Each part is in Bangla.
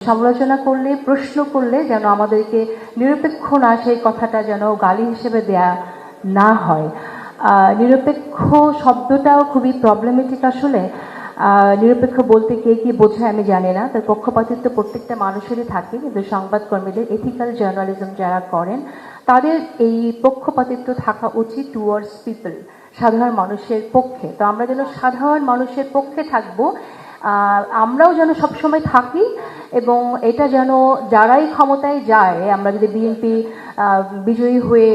সমালোচনা করলে, প্রশ্ন করলে যেন আমাদেরকে নিরপেক্ষ না সেই কথাটা যেন গালি হিসেবে দেয়া না হয়। নিরপেক্ষ শব্দটাও খুবই প্রবলেমেটিক আসলে। নিরপেক্ষ বলতে কে কি বোঝায় আমি জানি না, তার পক্ষপাতিত্ব প্রত্যেকটা মানুষেরই থাকে, কিন্তু সংবাদকর্মীদের এথিক্যাল জার্নালিজম যারা করেন তাদের এই পক্ষপাতিত্ব থাকা উচিত টুয়ার্ডস পিপল, সাধারণ মানুষের পক্ষে। তো আমরা যেন সাধারণ মানুষের পক্ষে থাকবো, আমরাও যেন সবসময় থাকি, এবং এটা যেন যারাই ক্ষমতায় যায়, আমরা যদি বিএনপি বিজয়ী হয়ে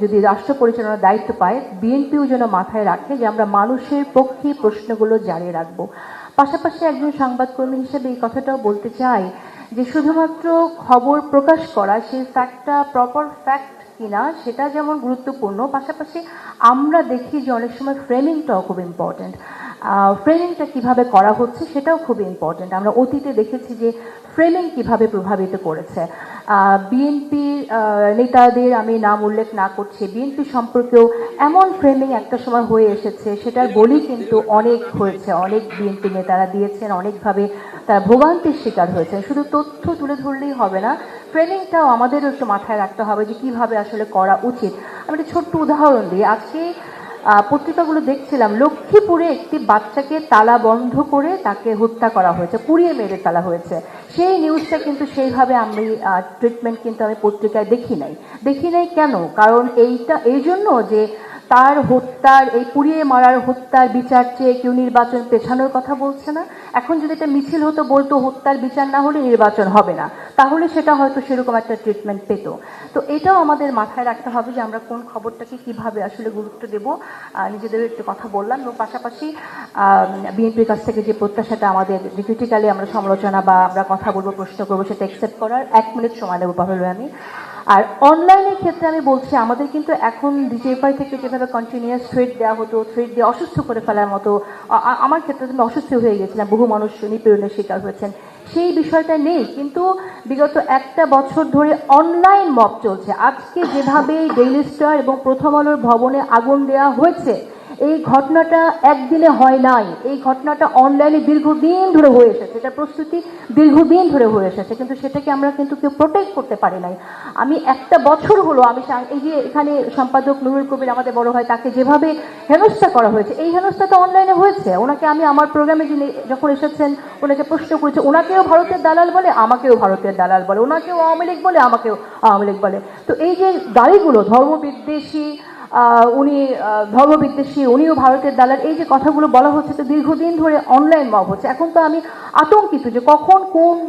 যদি রাষ্ট্র পরিচালনার দায়িত্ব পায়, বিএনপিও যেন মাথায় রাখে যে আমরা মানুষের পক্ষে প্রশ্নগুলো জারি রাখবো। পাশাপাশি একজন সংবাদকর্মী হিসেবে এই কথাটাও বলতে চাই যে শুধুমাত্র খবর প্রকাশ করা, সেই ফ্যাক্টটা প্রপার ফ্যাক্ট কিনা সেটা যেমন গুরুত্বপূর্ণ, পাশাপাশি আমরা দেখি যে অনেক সময় ফ্রেমিংটাও খুব ইম্পর্টেন্ট। ফ্রেমিংটা কিভাবে করা হচ্ছে সেটাও খুব ইম্পর্টেন্ট। আমরা অতীতে দেখেছি যে ফ্রেমিং কিভাবে প্রভাবিত করেছে। বিএনপি নেতাদের আমি নাম উল্লেখ না করছি, বিএনপি সম্পর্কেও এমন ফ্রেমিং একটা সময় হয়ে এসেছে, সেটার বলি কিন্তু অনেক হয়েছে, অনেক বিএনপি নেতারা দিয়েছেন, অনেকভাবে তারা ভোগান্তির শিকার হয়েছেন। শুধু তথ্য তুলে ধরলেই হবে না, ফ্রেমিংটাও আমাদেরও একটু মাথায় রাখতে হবে যে কিভাবে আসলে করা উচিত। আমি একটা ছোট্ট উদাহরণ দিই। আজকে পত্রিকাগুলো দেখছিলাম, লক্ষ্মীপুরে একটি বাচ্চাকে তালা বন্ধ করে তাকে হত্যা করা হয়েছে, পুড়িয়ে মেরে ফেলা হয়েছে। সেই নিউজটা কিন্তু সেইভাবে আমি ট্রিটমেন্ট কিন্তু আমি পত্রিকায় দেখি নাই। কেন? কারণ এইটা এই জন্য যে তার হত্যার, এই পুড়িয়ে মারার হত্যার বিচার চেয়ে কেউ নির্বাচন পেছানোর কথা বলছে না। এখন যদি এটা মিছিল হতো, বলতো হত্যার বিচার না হলে নির্বাচন হবে না, তাহলে সেটা হয়তো সেরকম একটা ট্রিটমেন্ট পেত। তো এটাও আমাদের মাথায় রাখতে হবে যে আমরা কোন খবরটাকে কিভাবে আসলে গুরুত্ব দেব। নিজেদের একটু কথা বললাম, এবং পাশাপাশি বিএনপির কাছ থেকে যে প্রত্যাশাটা আমাদের, যে ক্রিটিক্যালি আমরা সমালোচনা বা আমরা কথা বলবো, প্রশ্ন করবো, সেটা অ্যাকসেপ্ট করার 1 মিনিট সময় নেব পারলে আমি। আর অনলাইনের ক্ষেত্রে আমি বলছি, আমাদের কিন্তু এখন ডিজিএফআই থেকে যেভাবে কন্টিনিউয়াস থ্রেড দেওয়া হতো, থ্রেড দিয়ে অসুস্থ করে ফেলার মতো, আমার ক্ষেত্রে আমি অসুস্থ হয়ে গেছিলাম, বহু মানুষ নিপীড়নের শিকার হয়েছেন, সেই বিষয়টা নেই। কিন্তু বিগত 1 বছর ধরে অনলাইন মব চলছে। আজকে যেভাবে ডেইলি স্টার এবং প্রথম আলোর ভবনে আগুন দেওয়া হয়েছে, এই ঘটনাটা একদিনে হয় নাই, এই ঘটনাটা অনলাইনে দীর্ঘদিন ধরে হয়ে এসেছে, এটা প্রস্তুতি দীর্ঘদিন ধরে হয়ে এসেছে, কিন্তু সেটাকে আমরা কিন্তু কেউ প্রোটেক্ট করতে পারি নাই। আমি 1 বছর হলো, আমি এই যে এখানে সম্পাদক নুরুল কবির আমাদের বড় হয়, তাকে যেভাবে হেনস্থা করা হয়েছে, এই হেনস্থাটা অনলাইনে হয়েছে। ওনাকে আমি আমার প্রোগ্রামে যিনি যখন এসেছেন, ওনাকে প্রশ্ন করেছে, ওনাকেও ভারতের দালাল বলে, আমাকেও ভারতের দালাল বলে, ওনাকেও আওয়ামী লীগ বলে, আমাকেও আওয়ামী লীগ বলে। তো এই যে গাড়িগুলো ধর্মবিদ্বেষী, উনিও ভারতের দালাল, এই যে কথাগুলো বলা হচ্ছে, তো দীর্ঘদিন ধরে অনলাইন মব হচ্ছে। এখন তো আমি আতঙ্কিত যে কখন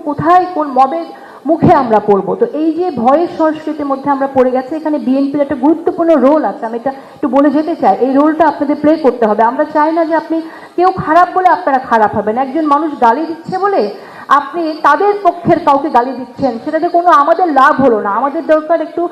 কোথায় কোন মবের মুখে আমরা পড়বো। তো এই যে ভয়ের সংস্কৃতির মধ্যে আমরা পড়ে গেছে, এখানে বিএনপির একটা গুরুত্বপূর্ণ রোল আছে। আমি এটা একটু বলে যেতে চাই, এই রোলটা আপনাদের প্লে করতে হবে। আমরা চাই না যে আপনি কেউ খারাপ বলে আপনারা খারাপ হবেন। একজন মানুষ গালি দিচ্ছে বলে আপনি তাদের পক্ষের কাউকে গালি দিচ্ছেন, সেটাতে কোনো আমাদের লাভ হলো না। আমাদের দরকার একটু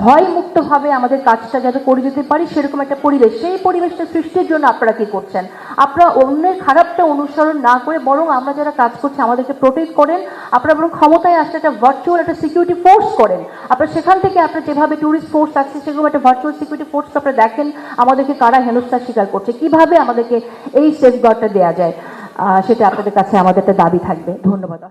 ভয় মুক্তভাবে আমাদের কাজটা যাতে করে যেতে পারি, সেরকম একটা পরিবেশ। সেই পরিবেশটা সৃষ্টির জন্য আপনারা কি করছেন? আপনারা অন্যের খারাপটা অনুসরণ না করে বরং আমরা যারা কাজ করছি আমাদেরকে প্রোটেক্ট করেন। আপনারা বরং ক্ষমতায় আসলে একটা ভার্চুয়াল একটা সিকিউরিটি ফোর্স করেন। আপনারা সেখান থেকে আপনার যেভাবে ট্যুরিস্ট ফোর্স আছে, সেরকম একটা ভার্চুয়াল সিকিউরিটি ফোর্স আপনারা দেখেন আমাদেরকে কারা হেনস্থার শিকার করছে, কিভাবে আমাদেরকে এই সেফগার্ডটা দেওয়া যায়, সেটা আপনাদের কাছে আমাদের একটা দাবি থাকবে। ধন্যবাদ।